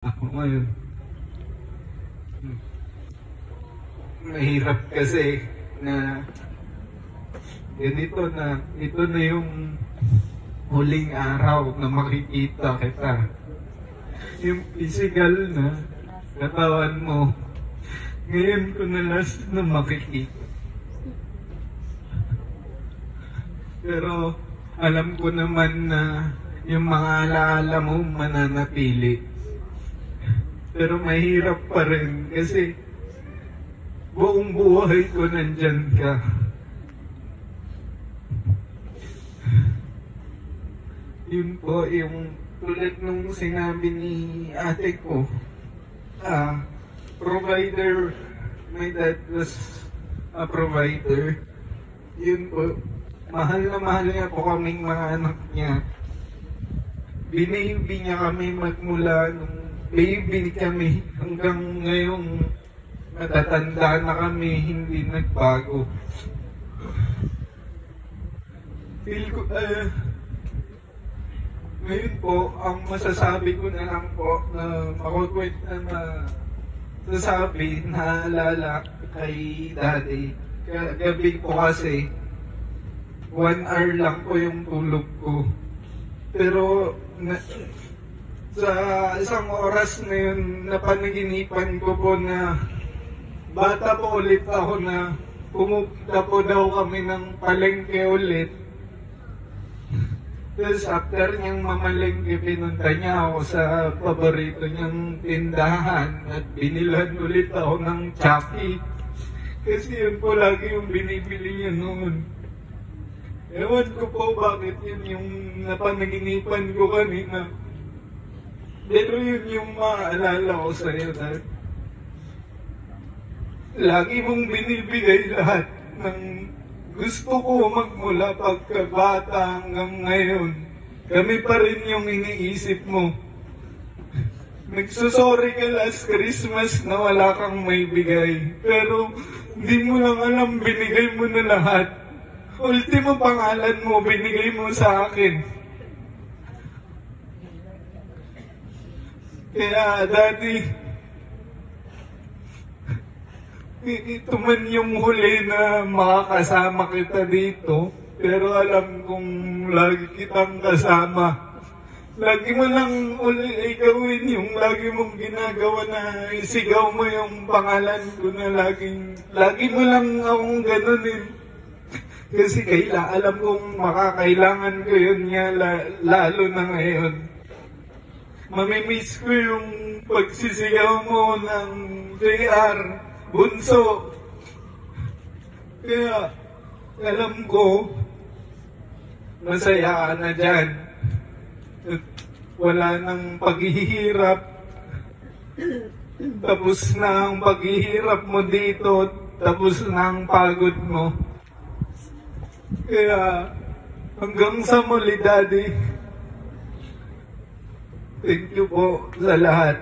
Ako ngayon, mahirap kasi na ganito na, ito na yung huling araw na makikita kita. Yung physical na katawan mo, ngayon ko na last na makikita. Pero alam ko naman na yung mga alaala mo mananatili. Pero mahirap pa rin kasi buong buhay ko nandyan ka. Yun po yung tulad nung sinabi ni ate ko, provider, my dad was a provider. Yun po, mahal na mahal niya po kaming mga anak niya. Binaby niya kami magmula nung baby kami hanggang ngayong matatanda na kami, hindi nagbago. Feel ko, ngayon po, ang masasabi ko na lang po na makukwit na masasabi, naalala kay daddy. Gabi po kasi, 1 hour lang po yung tulog ko. Pero, sa isang oras na yun, napanaginipan ko po na bata po ulit ako na pumunta po daw kami ng palengke ulit. Tapos after niyang mamalengke, pinunta niya ako sa paborito niyang tindahan at binilan ulit ako ng Chucky. Kasi yun po lagi yung binibili niya noon. Ewan ko po bakit yun yung napanaginipan ko kanina. Pero yun yung maaalala ko sa'yo, Dad. Lagi mong binibigay lahat ng gusto ko magmula pagkabata hanggang ngayon. Kami pa rin yung iniisip mo. Nagsusorry ka last Christmas na wala kang may bigay. Pero hindi mo lang alam, binigay mo na lahat. Ultimo pangalan mo, binigay mo sa akin. Kaya, Daddy, ito man yung huli na makakasama kita dito, pero alam kong lagi kitang kasama. Lagi mo lang uli gawin yung lagi mong ginagawa na isigaw mo yung pangalan ko na lagi mo lang akong ganunin. Kasi alam kong makakailangan ko yun nga, lalo na ngayon. Mamimiss ko yung pagsisigaw mo ng JR, bunso. Kaya, alam ko, masaya ka na dyan. At wala nang paghihirap. Tapos na ang paghihirap mo dito, tapos na ang pagod mo. Kaya, hanggang sa muli, Daddy. Thank you po sa lahat.